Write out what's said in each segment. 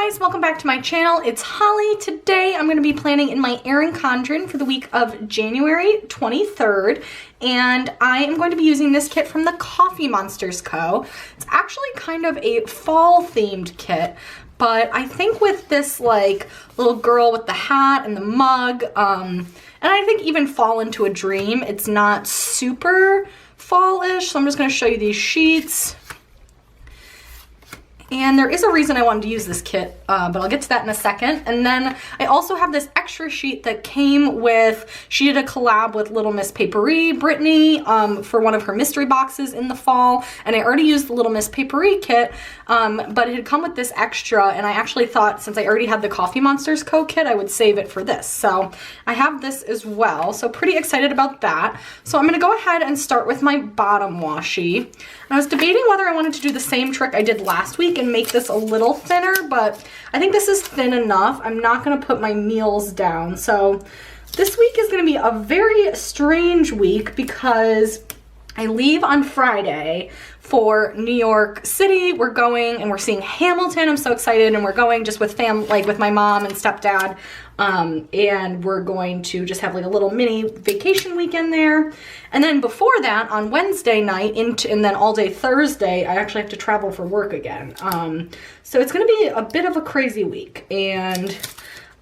guys, welcome back to my channel. It's Holly. Today I'm going to be planning in my Erin Condren for the week of January 23rd, and I am going to be using this kit from the Coffee Monsterz Co. It's actually kind of a fall themed kit, but I think with this like little girl with the hat and the mug, and I think even Fall into a Dream, it's not super fall-ish, so I'm just going to show you these sheets. And there is a reason I wanted to use this kit, but I'll get to that in a second. And then I also have this extra sheet that came with, she did a collab with Little Miss Papery, Brittany, for one of her mystery boxes in the fall. And I already used the Little Miss Papery kit, but it had come with this extra, and I actually thought since I already had the Coffee Monsterz Co. kit, I would save it for this. So I have this as well, so pretty excited about that. So I'm gonna go ahead and start with my bottom washi. And I was debating whether I wanted to do the same trick I did last week and make this a little thinner, but I think this is thin enough. I'm not gonna put my meals down. So this week is gonna be a very strange week because I leave on Friday for New York City. We're going and we're seeing Hamilton. I'm so excited, and we're going just with with my mom and stepdad, and we're going to just have like a little mini vacation weekend there. And then before that, on Wednesday night and then all day Thursday, I actually have to travel for work again. So it's gonna be a bit of a crazy week, and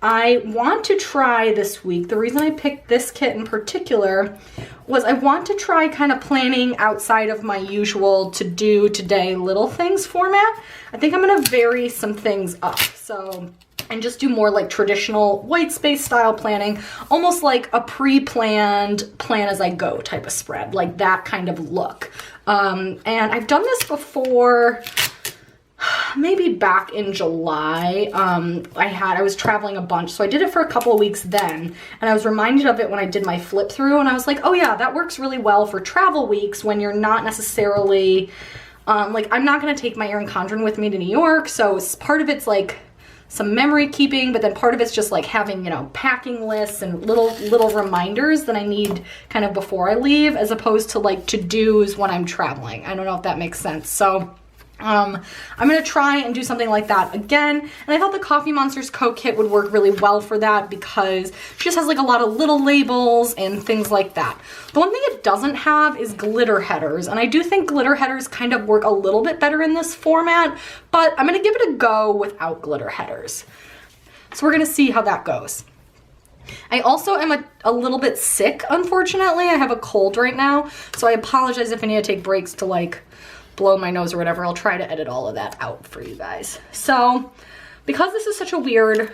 I want to try this week. The reason I picked this kit in particular was I want to try kind of planning outside of my usual to do today little things format. I think I'm gonna vary some things up. So, and just do more like traditional white space style planning, almost like a pre-planned plan as I go type of spread, like that kind of look. And I've done this before, maybe back in July. I was traveling a bunch, so I did it for a couple of weeks then, and I was reminded of it when I did my flip through, and I was like, oh yeah, that works really well for travel weeks when you're not necessarily, like I'm not gonna take my Erin Condren with me to New York, so part of it's like some memory keeping, but then part of it's just like having, you know, packing lists and little reminders that I need kind of before I leave, as opposed to like to-dos when I'm traveling. I don't know if that makes sense. So I'm gonna try and do something like that again, and I thought the Coffee Monsterz Co. kit would work really well for that because she just has like a lot of little labels and things like that. The one thing it doesn't have is glitter headers, and I do think glitter headers kind of work a little bit better in this format, but I'm gonna give it a go without glitter headers. So we're gonna see how that goes. I also am a little bit sick, unfortunately. I have a cold right now, so I apologize if I need to take breaks to like blow my nose or whatever. I'll try to edit all of that out for you guys. So because this is such a weird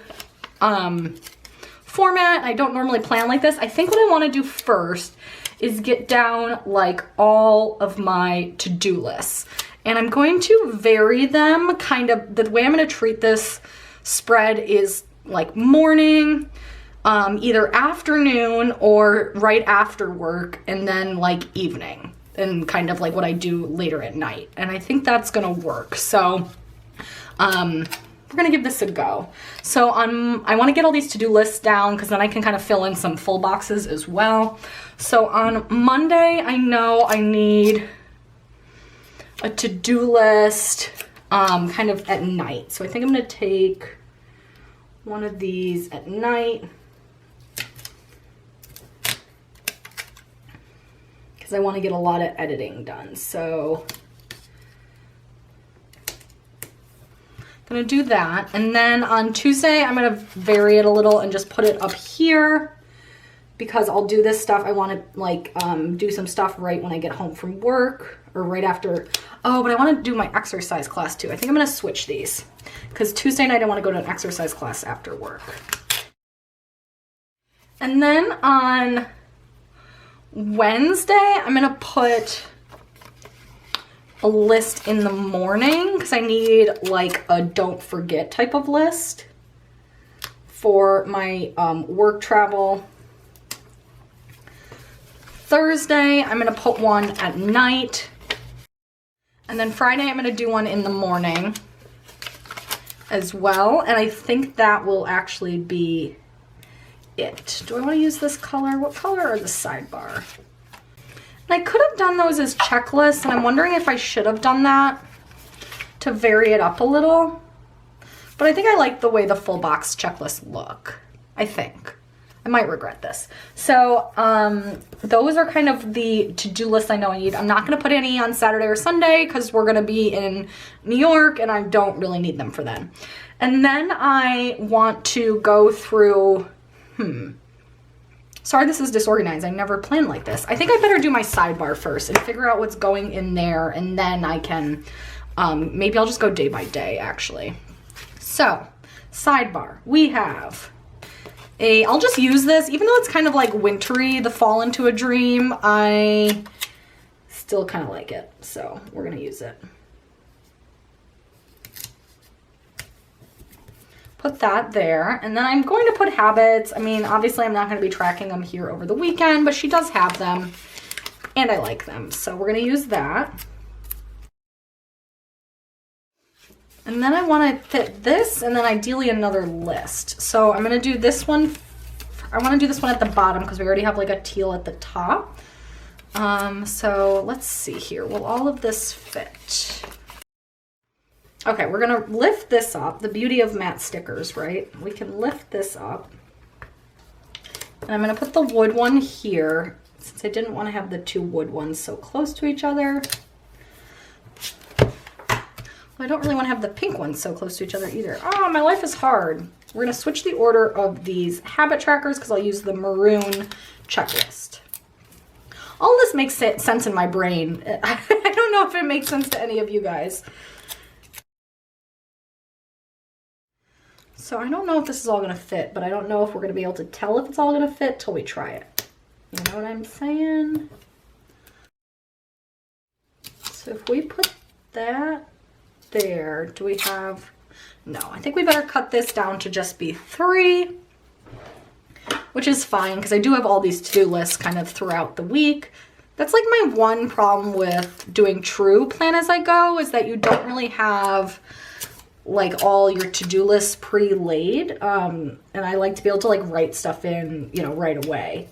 format, I don't normally plan like this, I think what I want to do first is get down like all of my to-do lists, and I'm going to vary them. Kind of the way I'm going to treat this spread is like morning, either afternoon or right after work, and then like evening, and kind of like what I do later at night. And I think that's gonna work. So we're gonna give this a go. So I wanna get all these to-do lists down because then I can kind of fill in some full boxes as well. So on Monday, I know I need a to-do list kind of at night. So I think I'm gonna take one of these at night, I want to get a lot of editing done. So I'm gonna do that, and then on Tuesday I'm gonna vary it a little and just put it up here because I'll do this stuff. I want to like do some stuff right when I get home from work or right after. Oh, but I want to do my exercise class too. I think I'm gonna switch these because Tuesday night I want to go to an exercise class after work. And then on Wednesday, I'm gonna put a list in the morning because I need like a don't forget type of list for my work travel. Thursday, I'm gonna put one at night, and then Friday I'm gonna do one in the morning as well, and I think that will actually be it. Do I want to use this color? What color are the sidebar? And I could have done those as checklists, and I'm wondering if I should have done that to vary it up a little. but I think I like the way the full box checklists look. I think. I might regret this. So those are kind of the to-do list I know I need. I'm not going to put any on Saturday or Sunday because we're going to be in New York and I don't really need them for then. And then I want to go through, sorry this is disorganized. I never planned like this. I think I better do my sidebar first and figure out what's going in there, and then I can, maybe I'll just go day by day actually. So sidebar, we have I'll just use this, even though it's kind of like wintry, the Fall into a Dream, I still kind of like it. So we're going to use it. Put that there. And then I'm going to put habits. I mean, obviously I'm not going to be tracking them here over the weekend, but she does have them and I like them. So we're going to use that. And then I want to fit this and then ideally another list. So I'm going to do this one. I want to do this one at the bottom because we already have like a teal at the top. So let's see here. Will all of this fit? Okay, we're going to lift this up. The beauty of matte stickers, right? We can lift this up. And I'm going to put the wood one here since I didn't want to have the two wood ones so close to each other. I don't really want to have the pink ones so close to each other either. Oh, my life is hard. We're going to switch the order of these habit trackers because I'll use the maroon checklist. All this makes sense in my brain. I don't know if it makes sense to any of you guys. So I don't know if this is all going to fit, but I don't know if we're going to be able to tell if it's all going to fit till we try it. You know what I'm saying? So if we put that there, do we have, no, I think we better cut this down to just be 3, which is fine because I do have all these to-do lists kind of throughout the week. That's like my one problem with doing true plan as I go, is that you don't really have like all your to-do lists pre-laid, and I like to be able to like write stuff in, you know, right away.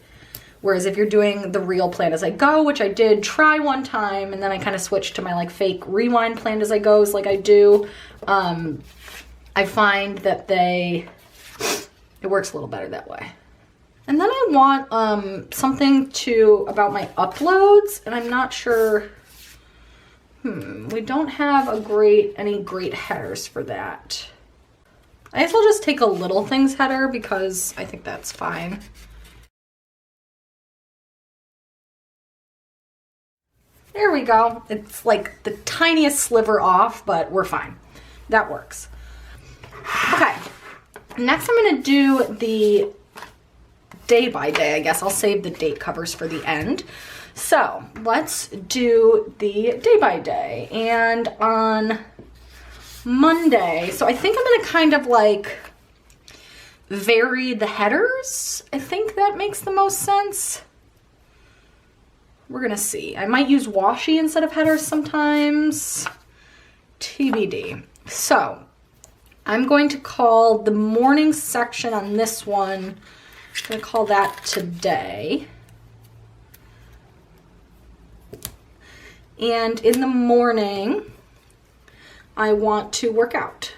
Whereas if you're doing the real plan as I go, which I did try one time, and then I kind of switched to my like fake rewind plan as I goes like I do, I find that it works a little better that way. And then I want something about my uploads, and I'm not sure, we don't have any great headers for that. I guess I'll just take a little things header because I think that's fine. There we go. It's like the tiniest sliver off, but we're fine. That works. Okay. Next I'm going to do the day by day, I guess. I'll save the date covers for the end. So let's do the day by day. And on Monday, so I think I'm going to kind of like vary the headers. I think that makes the most sense. We're going to see. I might use washi instead of headers sometimes. TBD. So I'm going to call the morning section on this one, I'm going to call that today. And in the morning, I want to work out.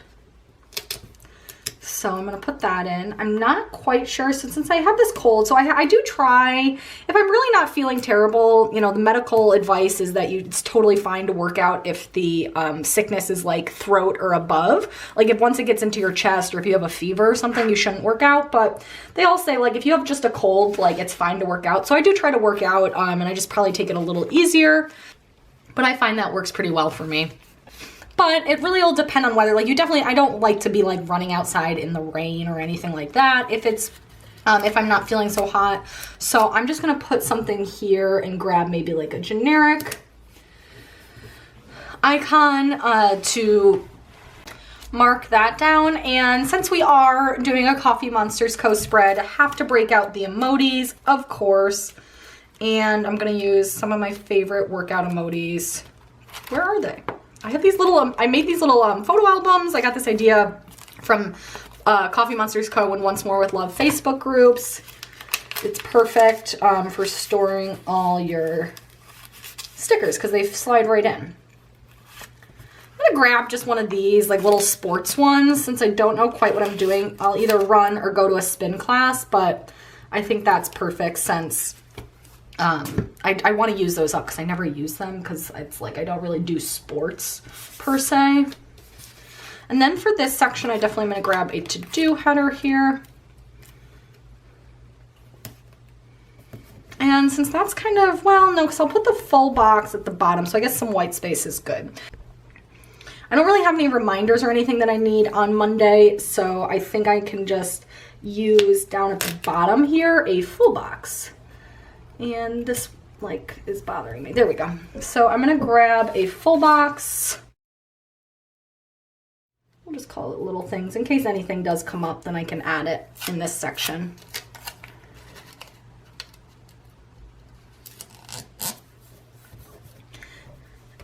So I'm going to put that in. I'm not quite sure, so since I have this cold, so I do try, if I'm really not feeling terrible, you know, the medical advice is that it's totally fine to work out if the sickness is like throat or above. Like if once it gets into your chest or if you have a fever or something, you shouldn't work out. But they all say like if you have just a cold, like it's fine to work out. So I do try to work out, and I just probably take it a little easier. But I find that works pretty well for me. But it really will depend on weather. Like I don't like to be like running outside in the rain or anything like that if I'm not feeling so hot. So I'm just gonna put something here and grab maybe like a generic icon to mark that down. And since we are doing a Coffee Monsterz co-spread, I have to break out the emojis, of course. And I'm gonna use some of my favorite workout emojis. Where are they? I have these little, I made these little photo albums. I got this idea from Coffee Monsterz Co. and Once More with Love Facebook groups. It's perfect for storing all your stickers because they slide right in. gonna grab just one of these like little sports ones since I don't know quite what I'm doing. I'll either run or go to a spin class, but I think that's perfect since I want to use those up because I never use them because it's like I don't really do sports per se. And then for this section, I definitely am going to grab a to-do header here. And since that's kind of, well, no, because I'll put the full box at the bottom, so I guess some white space is good. I don't really have any reminders or anything that I need on Monday, so I think I can just use down at the bottom here a full box. And this like is bothering me. There we go. So I'm gonna grab a full box. We'll just call it little things. In case anything does come up, then I can add it in this section.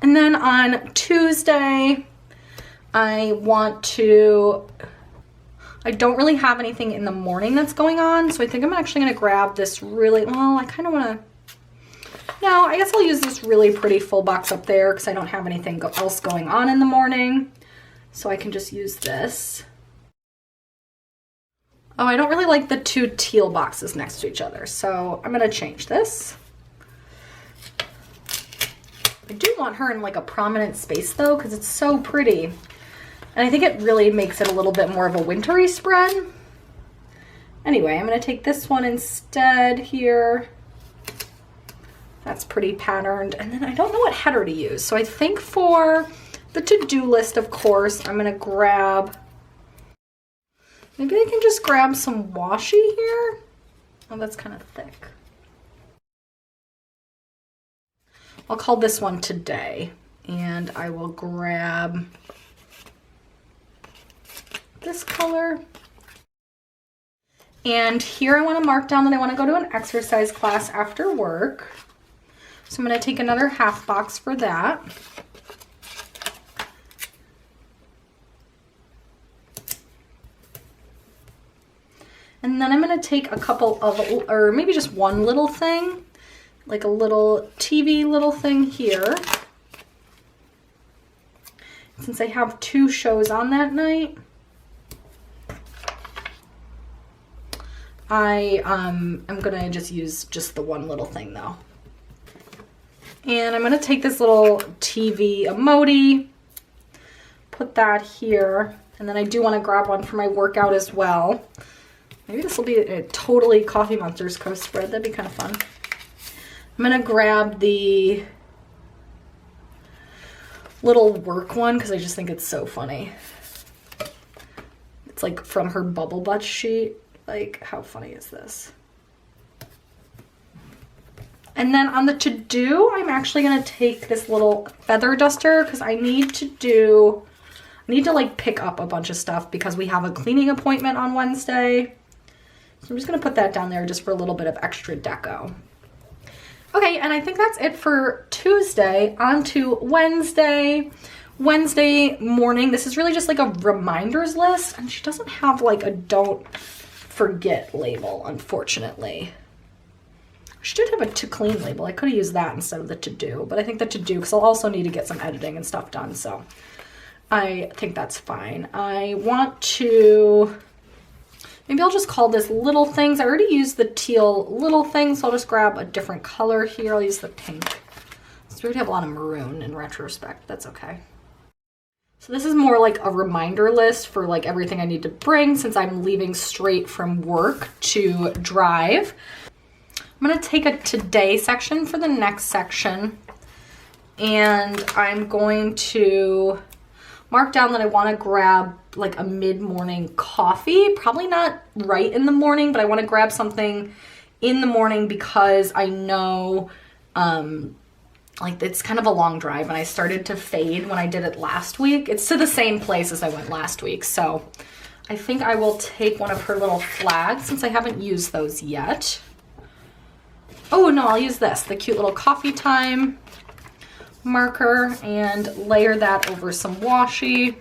And then on Tuesday, I don't really have anything in the morning that's going on, so I think I'm actually going to grab this really, well, I kind of want to, no, I guess I'll use this really pretty full box up there because I don't have anything else going on in the morning, so I can just use this. Oh, I don't really like the two teal boxes next to each other, so I'm going to change this. I do want her in like a prominent space though because it's so pretty. And I think it really makes it a little bit more of a wintry spread. Anyway, I'm going to take this one instead here. That's pretty patterned. And then I don't know what header to use. So I think for the to-do list, of course, I'm going to grab, maybe I can just grab some washi here. Oh, that's kind of thick. I'll call this one today. And I will grab this color. And here I want to mark down that I want to go to an exercise class after work. So I'm going to take another half box for that. And then I'm going to take a couple of, or maybe just one little thing, like a little TV little thing here. Since I have 2 shows on that night, I'm gonna just use just the one little thing though. And I'm gonna take this little TV emoji, put that here, and then I do want to grab one for my workout as well. Maybe this will be a totally Coffee Monsterz coast spread. That'd be kind of fun. I'm gonna grab the little work one because I just think it's so funny. It's like from her bubble butt sheet. Like, how funny is this? And then on the to-do, I'm actually going to take this little feather duster because I need to like pick up a bunch of stuff because we have a cleaning appointment on Wednesday. So I'm just going to put that down there just for a little bit of extra deco. Okay, and I think that's it for Tuesday. On to Wednesday. Wednesday morning, this is really just like a reminders list, and she doesn't have like a don't forget label, unfortunately. She did have a to clean label. I could have used that instead of the to do, but I think the to do, because I'll also need to get some editing and stuff done, so I think that's fine. I want to, maybe I'll just call this little things. I already used the teal little things, so I'll just grab a different color here. I'll use the pink. So we already have a lot of maroon in retrospect. That's okay. So this is more like a reminder list for like everything I need to bring since I'm leaving straight from work to drive. I'm going to take a today section for the next section, and I'm going to mark down that I want to grab like a mid-morning coffee. Probably not right in the morning, but I want to grab something in the morning because I know like it's kind of a long drive and I started to fade when I did it last week. It's to the same place as I went last week. So I think I will take one of her little flags since I haven't used those yet. Oh no, I'll use this, the cute little coffee time marker, and layer that over some washi.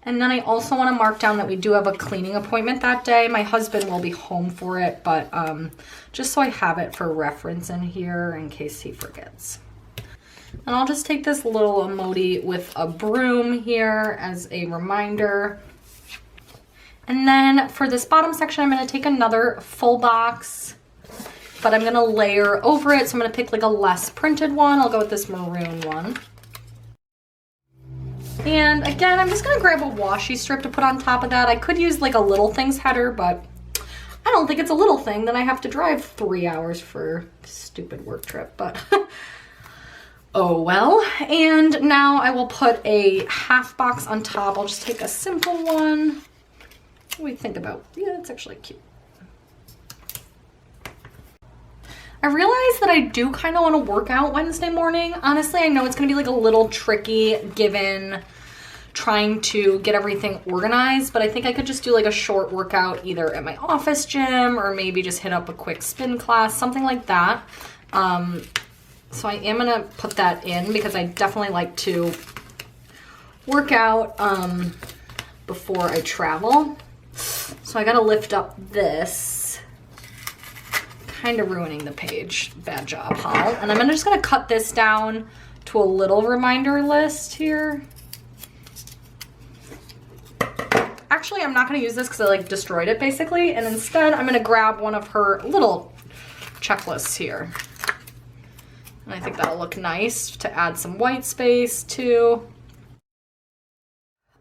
And then I also want to mark down that we do have a cleaning appointment that day. My husband will be home for it, but just so I have it for reference in here in case he forgets. And I'll just take this little emoji with a broom here as a reminder. And then for this bottom section, I'm gonna take another full box, but I'm gonna layer over it. So I'm gonna pick like a less printed one. I'll go with this maroon one. And again, I'm just gonna grab a washi strip to put on top of that. I could use like a little things header, but I don't think it's a little thing. Then I have to drive 3 hours for a stupid work trip, but oh well. And now I will put a half box on top. I'll just take a simple one. What do we think about? Yeah, it's actually cute. I realize that I do kind of want to work out Wednesday morning. Honestly, I know it's going to be like a little tricky given trying to get everything organized, but I think I could just do like a short workout either at my office gym or maybe just hit up a quick spin class, something like that. So I am going to put that in because I definitely like to work out before I travel. So I got to lift up this. Kind of ruining the page. Bad job, Hal. And I'm just going to cut this down to a little reminder list here. Actually, I'm not going to use this because I like destroyed it basically. And instead, I'm going to grab one of her little checklists here. And I think that'll look nice to add some white space too.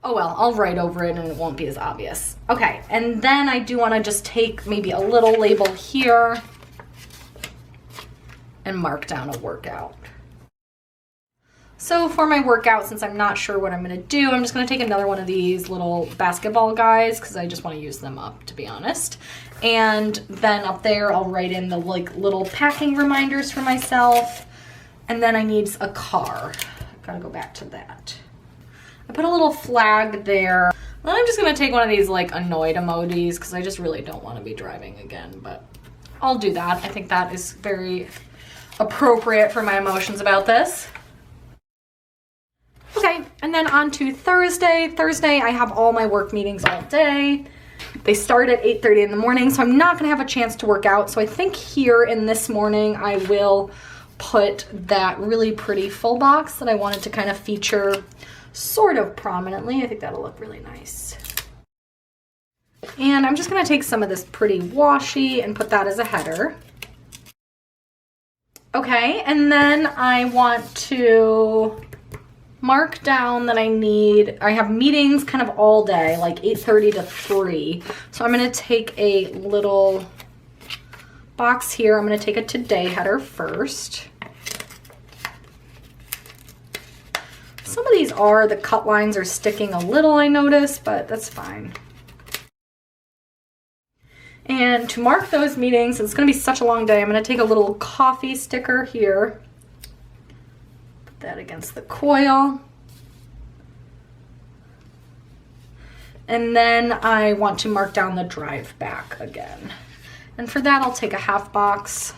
Oh well, I'll write over it and it won't be as obvious. Okay, and then I do want to just take maybe a little label here and mark down a workout. So for my workout, since I'm not sure what I'm going to do, I'm just going to take another one of these little basketball guys because I just want to use them up, to be honest. And then up there, I'll write in the like little packing reminders for myself. And then I need a car. Gotta go back to that. I put a little flag there. Then I'm just gonna take one of these like annoyed emojis because I just really don't want to be driving again, but I'll do that. I think that is very appropriate for my emotions about this. Okay, and then on to Thursday. Thursday, I have all my work meetings all day. They start at 8:30 in the morning, so I'm not gonna have a chance to work out. So I think here in this morning, I will put that really pretty full box that I wanted to kind of feature sort of prominently. I think that'll look really nice. And I'm just gonna take some of this pretty washi and put that as a header. Okay, and then I want to mark down that I have meetings kind of all day, like 8:30 to 3. So I'm gonna take a little box here. I'm gonna take a today header first. Some of these the cut lines are sticking a little, I noticed, but that's fine. And to mark those meetings, it's gonna be such a long day, I'm gonna take a little coffee sticker here. Put that against the coil. And then I want to mark down the drive back again. And for that, I'll take a half box.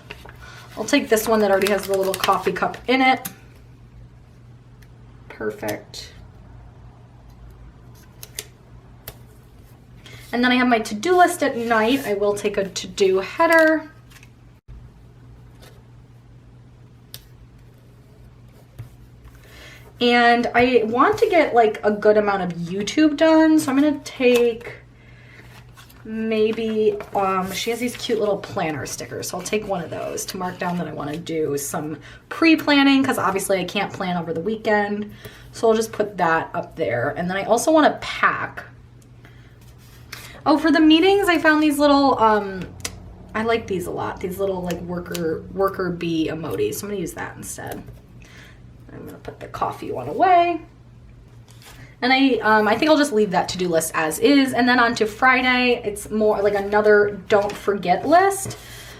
I'll take this one that already has the little coffee cup in it. Perfect. And then I have my to-do list at night. I will take a to-do header. And I want to get like a good amount of YouTube done. So I'm gonna take maybe, she has these cute little planner stickers. So I'll take one of those to mark down that I want to do some pre-planning because obviously I can't plan over the weekend. So I'll just put that up there. And then I also want to pack. Oh, for the meetings, I found these little, I like these a lot. These little like worker bee emojis. So I'm going to use that instead. I'm going to put the coffee one away. And I think I'll just leave that to-do list as is. And then on to Friday, it's more like another don't forget list.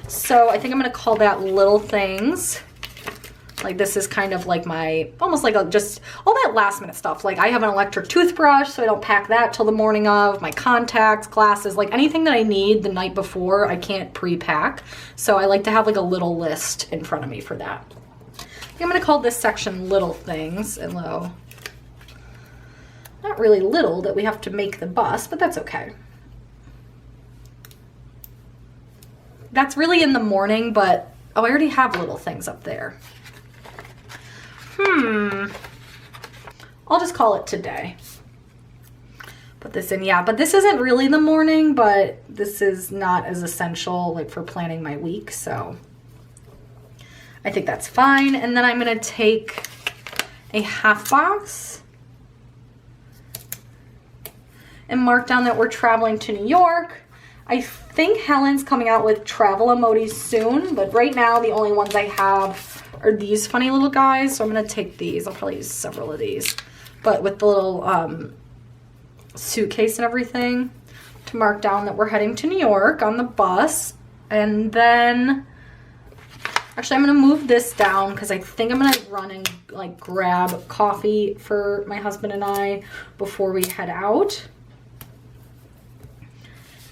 So I think I'm gonna call that little things. Like this is kind of like my, almost like just all that last minute stuff. Like I have an electric toothbrush, so I don't pack that till the morning of. My contacts, glasses, like anything that I need the night before, I can't pre-pack. So I like to have like a little list in front of me for that. I think I'm gonna call this section little things, and not really little that we have to make the bus, but that's okay. That's really in the morning, but oh, I already have little things up there. I'll just call it today. Put this in, yeah, but this isn't really the morning, but this is not as essential like for planning my week, so I think that's fine. And then I'm gonna take a half box and mark down that we're traveling to New York. I think Helen's coming out with travel emojis soon, but right now the only ones I have are these funny little guys, so I'm gonna take these. I'll probably use several of these, but with the little suitcase and everything to mark down that we're heading to New York on the bus. And then actually I'm gonna move this down because I think I'm gonna run and like grab coffee for my husband and I before we head out.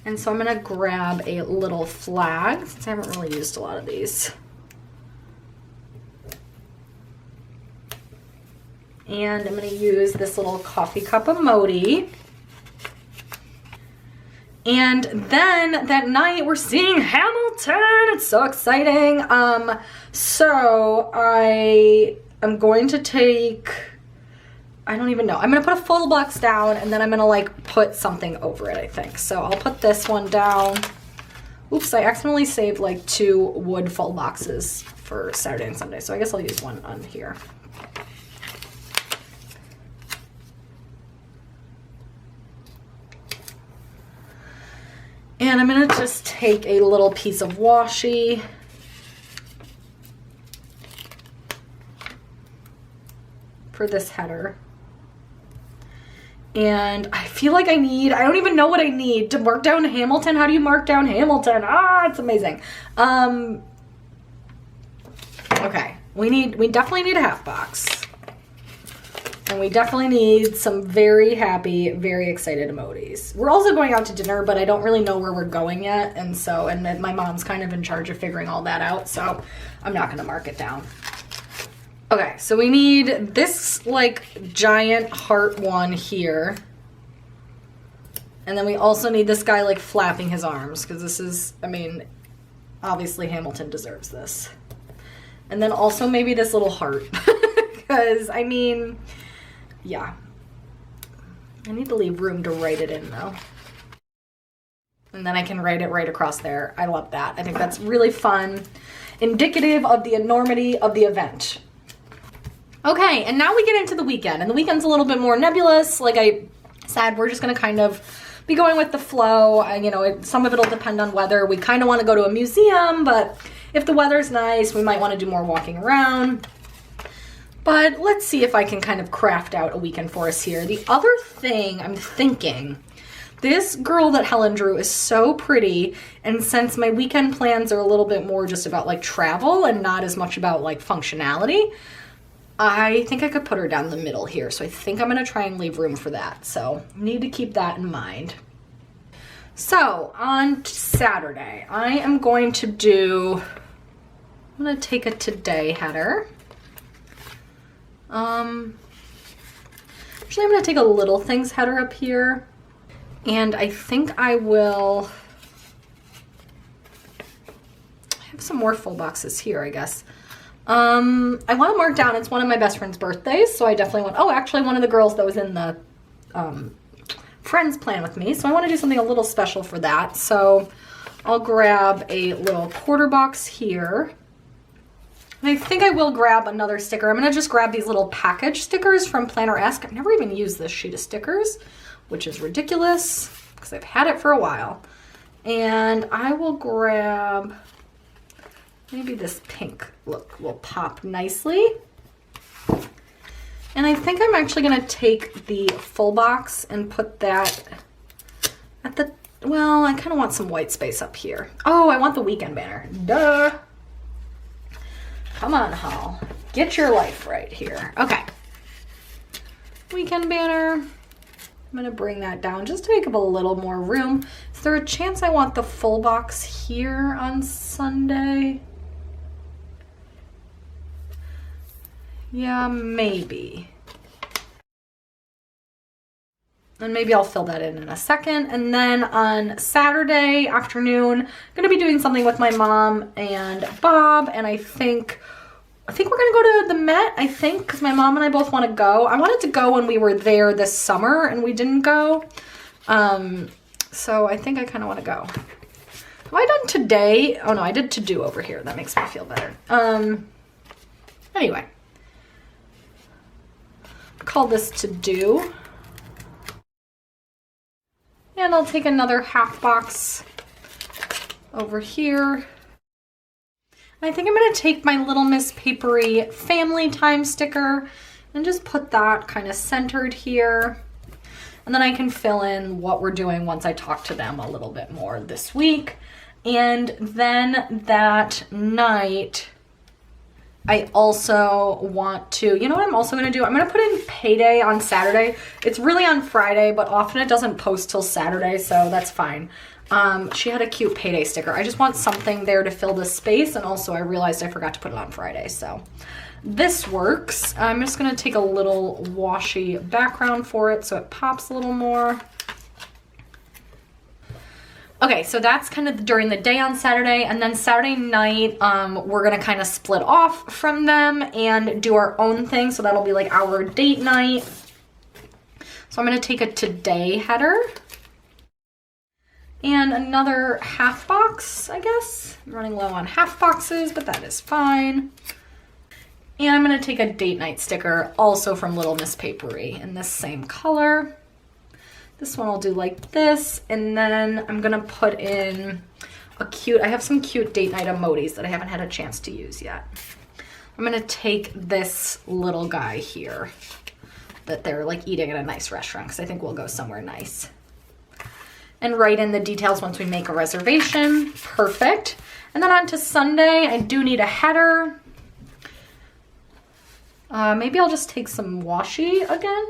And so I'm gonna grab a little flag since I haven't really used a lot of these. And I'm gonna use this little coffee cup emoji. And then that night we're seeing Hamilton. It's so exciting. So I am going to take, I don't even know. I'm gonna put a full box down and then I'm gonna like put something over it, I think. So I'll put this one down. Oops, I accidentally saved like 2 wood full boxes for Saturday and Sunday. So I guess I'll use one on here. And I'm gonna just take a little piece of washi for this header. And I feel like I don't even know what I need to mark down Hamilton. How do you mark down Hamilton? Ah, it's amazing. Okay, we definitely need a half box. And we definitely need some very happy, very excited emojis. We're also going out to dinner, but I don't really know where we're going yet. And my mom's kind of in charge of figuring all that out. So I'm not gonna mark it down. Okay, so we need this like giant heart one here. And then we also need this guy like flapping his arms because this is, I mean, obviously Hamilton deserves this. And then also maybe this little heart because I mean, yeah, I need to leave room to write it in though. And then I can write it right across there. I love that. I think that's really fun, indicative of the enormity of the event. Okay, and now we get into the weekend, and the weekend's a little bit more nebulous. Like I said, we're just gonna kind of be going with the flow. You know, some of it'll depend on weather. We kind of want to go to a museum, but if the weather's nice, we might want to do more walking around. But let's see if I can kind of craft out a weekend for us here. The other thing I'm thinking, this girl that Helen drew is so pretty, and since my weekend plans are a little bit more just about like travel and not as much about like functionality, I think I could put her down the middle here. So I think I'm gonna try and leave room for that. So need to keep that in mind. So on Saturday, I am going to I'm gonna take a today header. Actually, I'm gonna take a little things header up here, and I think I will have some more full boxes here, I guess. I want to mark down, it's one of my best friend's birthdays, so I definitely want, actually one of the girls that was in the friends plan with me, so I want to do something a little special for that. So I'll grab a little quarter box here. And I think I will grab another sticker. I'm going to just grab these little package stickers from Planner-esque. I've never even used this sheet of stickers, which is ridiculous because I've had it for a while. And I will grab, maybe this pink look will pop nicely. And I think I'm actually going to take the full box and put that at the, well, I kind of want some white space up here. Oh, I want the weekend banner. Duh. Come on, Hall. Get your life right here. Okay. Weekend banner. I'm going to bring that down just to make up a little more room. Is there a chance I want the full box here on Sunday? Yeah, maybe. And maybe I'll fill that in a second. And then on Saturday afternoon, I'm going to be doing something with my mom and Bob. And I think I think we're gonna go to the Met, I think, because my mom and I both want to go. I wanted to go when we were there this summer and we didn't go. So I think I kind of want to go. Have I done today? Oh no, I did to do over here. That makes me feel better. Anyway. Call this to do. And I'll take another half box over here. I think I'm going to take my Little Miss Papery Family Time sticker and just put that kind of centered here. And then I can fill in what we're doing once I talk to them a little bit more this week. And then that night, I also want to, you know what I'm also going to do? I'm going to put in payday on Saturday. It's really on Friday, but often it doesn't post till Saturday, so that's fine. She had a cute payday sticker. I just want something there to fill the space, and also I realized I forgot to put it on Friday, so this works. I'm just gonna take a little washi background for it so it pops a little more. Okay, so that's kind of during the day on Saturday, and then Saturday night, we're gonna kind of split off from them and do our own thing, so that'll be like our date night. So I'm gonna take a today header. And another half box, I guess. I'm running low on half boxes, but that is fine. And I'm gonna take a date night sticker, also from Little Miss Papery, in this same color. This one I'll do like this, and then I'm gonna put in a cute, I have some cute date night emojis that I haven't had a chance to use yet. I'm gonna take this little guy here that they're like eating at a nice restaurant, because I think we'll go somewhere nice. And write in the details once we make a reservation. Perfect. And then on to Sunday, I do need a header. Maybe I'll just take some washi again.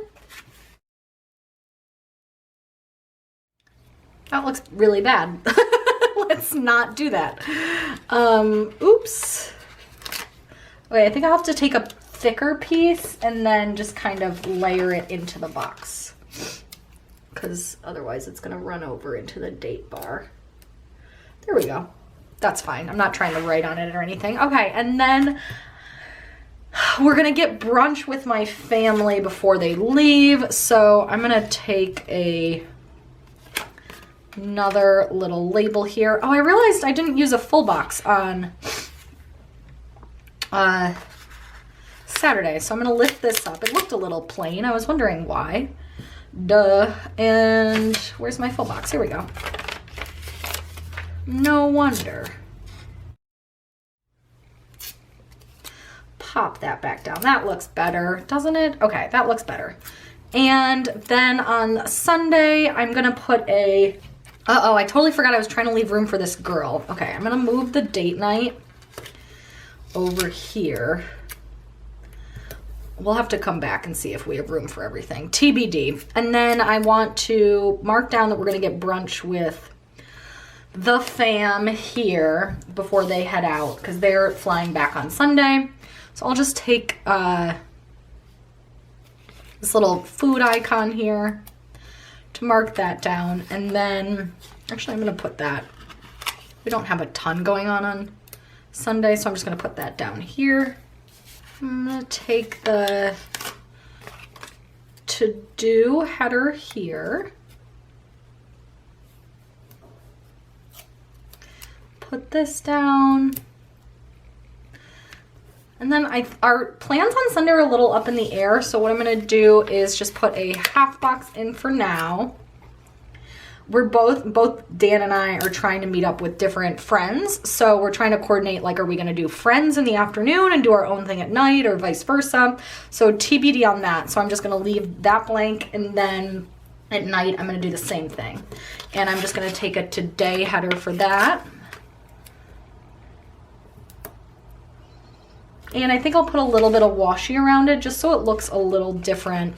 That looks really bad. Let's not do that. Oops. Okay, I think I'll have to take a thicker piece and then just kind of layer it into the box, because otherwise it's gonna run over into the date bar. There we go. That's fine. I'm not trying to write on it or anything. Okay, and then we're gonna get brunch with my family before they leave. So I'm gonna take another little label here. Oh, I realized I didn't use a full box on Saturday. So I'm gonna lift this up. It looked a little plain. I was wondering why. Duh. And where's my full box? Here we go. No wonder. Pop that back down. That looks better, doesn't it? Okay, that looks better. And then on Sunday, I'm gonna put a, uh-oh, I totally forgot I was trying to leave room for this girl. Okay, I'm gonna move the date night over here. We'll have to come back and see if we have room for everything. TBD. And then I want to mark down that we're going to get brunch with the fam here before they head out, because they're flying back on Sunday. So I'll just take this little food icon here to mark that down. And then, actually, I'm going to put that. We don't have a ton going on Sunday, so I'm just going to put that down here. I'm gonna take the to-do header here, put this down, and then our plans on Sunday are a little up in the air, so what I'm gonna do is just put a half box in for now. We're both Dan and I are trying to meet up with different friends. So we're trying to coordinate, like, are we going to do friends in the afternoon and do our own thing at night, or vice versa? So TBD on that. So I'm just going to leave that blank, and then at night I'm going to do the same thing. And I'm just going to take a today header for that. And I think I'll put a little bit of washi around it just so it looks a little different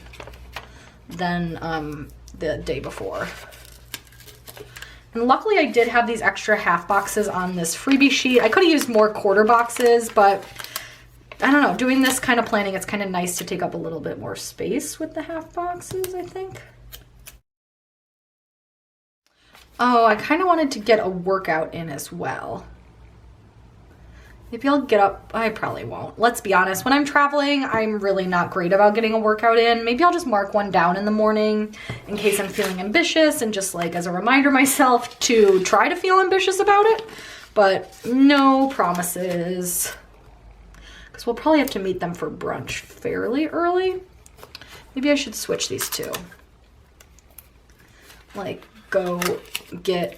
than the day before. And luckily I did have these extra half boxes on this freebie sheet. I could have used more quarter boxes, but I don't know, doing this kind of planning, it's kind of nice to take up a little bit more space with the half boxes, I think. Oh, I kind of wanted to get a workout in as well. Maybe I'll get up. I probably won't. Let's be honest. When I'm traveling, I'm really not great about getting a workout in. Maybe I'll just mark one down in the morning in case I'm feeling ambitious and just like as a reminder myself to try to feel ambitious about it. But no promises. Because we'll probably have to meet them for brunch fairly early. Maybe I should switch these two. Like go get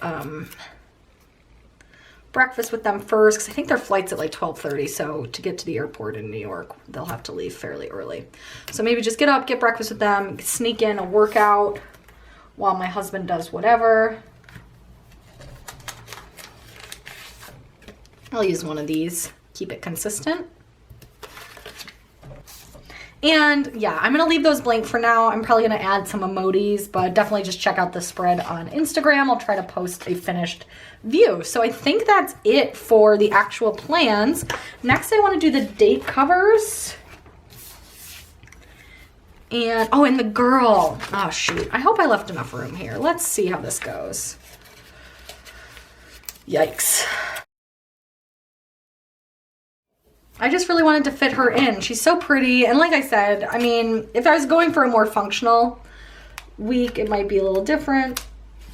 breakfast with them first because I think their flight's at like 12:30, so to get to the airport in New York they'll have to leave fairly early. So maybe just get up, get breakfast with them, sneak in a workout while my husband does whatever. I'll use one of these, keep it consistent. And yeah, I'm gonna leave those blank for now. I'm probably gonna add some emojis, but definitely just check out the spread on Instagram. I'll try to post a finished view. So I think that's it for the actual plans. Next, I wanna do the date covers. And, oh, and the girl. Oh shoot, I hope I left enough room here. Let's see how this goes. Yikes. I just really wanted to fit her in. She's so pretty. And like I said, I mean, if I was going for a more functional week, it might be a little different,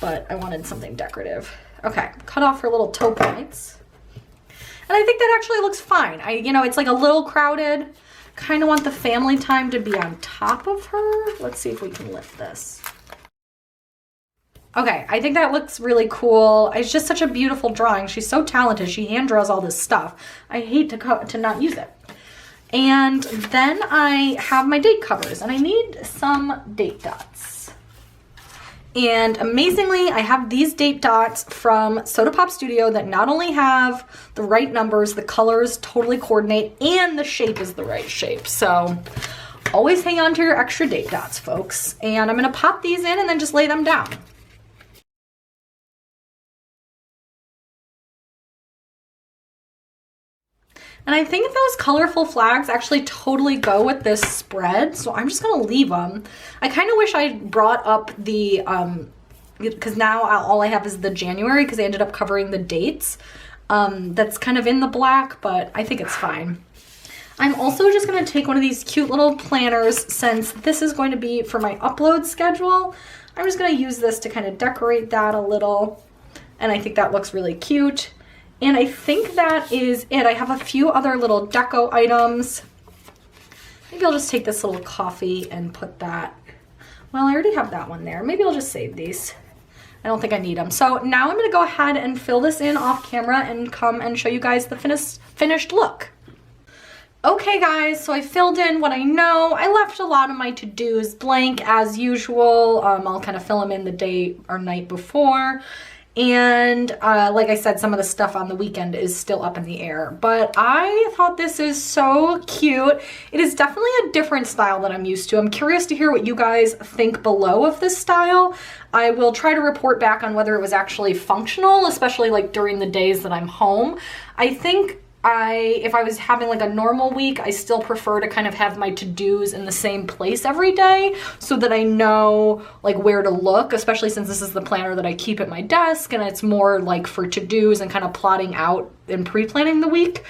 but I wanted something decorative. Okay, cut off her little toe points. And I think that actually looks fine. You know, it's like a little crowded. Kind of want the family time to be on top of her. Let's see if we can lift this. Okay, I think that looks really cool. It's just such a beautiful drawing. She's so talented. She hand draws all this stuff. I hate to not use it. And then I have my date covers, and I need some date dots. And amazingly, I have these date dots from Soda Pop Studio that not only have the right numbers, the colors totally coordinate, and the shape is the right shape. So always hang on to your extra date dots, folks. And I'm gonna pop these in and then just lay them down. And I think those colorful flags actually totally go with this spread, so I'm just gonna leave them. I kind of wish I brought up the, because now all I have is the January, because I ended up covering the dates. That's kind of in the black, but I think it's fine. I'm also just gonna take one of these cute little planners, since this is going to be for my upload schedule. I'm just gonna use this to kind of decorate that a little, and I think that looks really cute. And I think that is it. I have a few other little deco items. Maybe I'll just take this little coffee and put that. Well, I already have that one there. Maybe I'll just save these. I don't think I need them. So now I'm gonna go ahead and fill this in off camera and come and show you guys the finished look. Okay guys, so I filled in what I know. I left a lot of my to-dos blank as usual. I'll kind of fill them in the day or night before. And like I said, some of the stuff on the weekend is still up in the air, but I thought this is so cute. It is definitely a different style that I'm used to. I'm curious to hear what you guys think below of this style. I will try to report back on whether it was actually functional, especially like during the days that I'm home. I think if I was having like a normal week, I still prefer to kind of have my to-dos in the same place every day so that I know like where to look, especially since this is the planner that I keep at my desk and it's more like for to-dos and kind of plotting out and pre-planning the week.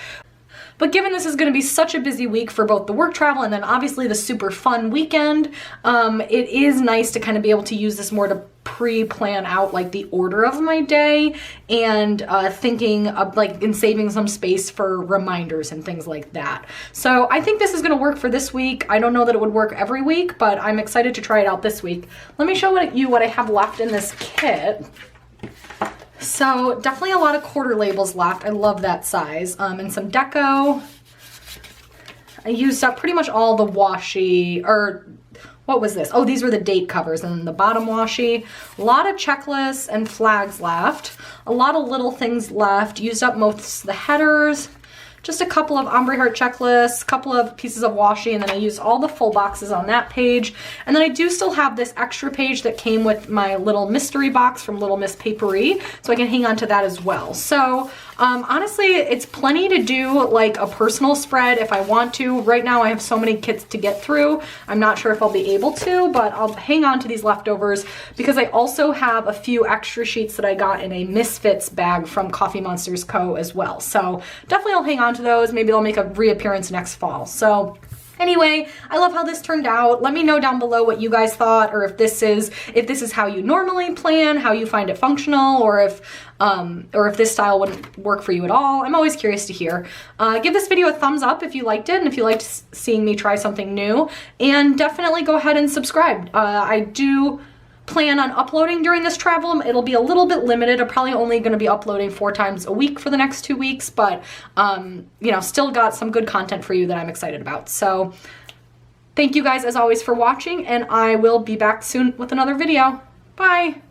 But given this is going to be such a busy week for both the work travel and then obviously the super fun weekend, it is nice to kind of be able to use this more to pre-plan out like the order of my day and thinking of like and saving some space for reminders and things like that. So I think this is going to work for this week. I don't know that it would work every week, but I'm excited to try it out this week. Let me show you what I have left in this kit. So definitely a lot of quarter labels left. I love that size. And some deco. I used up pretty much all the washi, or what was this? Oh, these were the date covers and the bottom washi. A lot of checklists and flags left. A lot of little things left. Used up most of the headers. Just a couple of ombre heart checklists, a couple of pieces of washi, and then I used all the full boxes on that page. And then I do still have this extra page that came with my little mystery box from Little Miss Papery, so I can hang on to that as well. So Honestly, it's plenty to do like a personal spread if I want to. Right now I have so many kits to get through. I'm not sure if I'll be able to, but I'll hang on to these leftovers because I also have a few extra sheets that I got in a Misfits bag from Coffee Monsterz Co. as well. So definitely I'll hang on to those. Maybe they'll make a reappearance next fall. So anyway, I love how this turned out. Let me know down below what you guys thought, or if this is how you normally plan, how you find it functional, or if this style wouldn't work for you at all. I'm always curious to hear. Give this video a thumbs up if you liked it and if you liked seeing me try something new, and definitely go ahead and subscribe. I do plan on uploading during this travel. It'll be a little bit limited. I'm probably only going to be uploading 4 times a week for the next 2 weeks, but you know, still got some good content for you that I'm excited about. So thank you guys as always for watching, and I will be back soon with another video. Bye.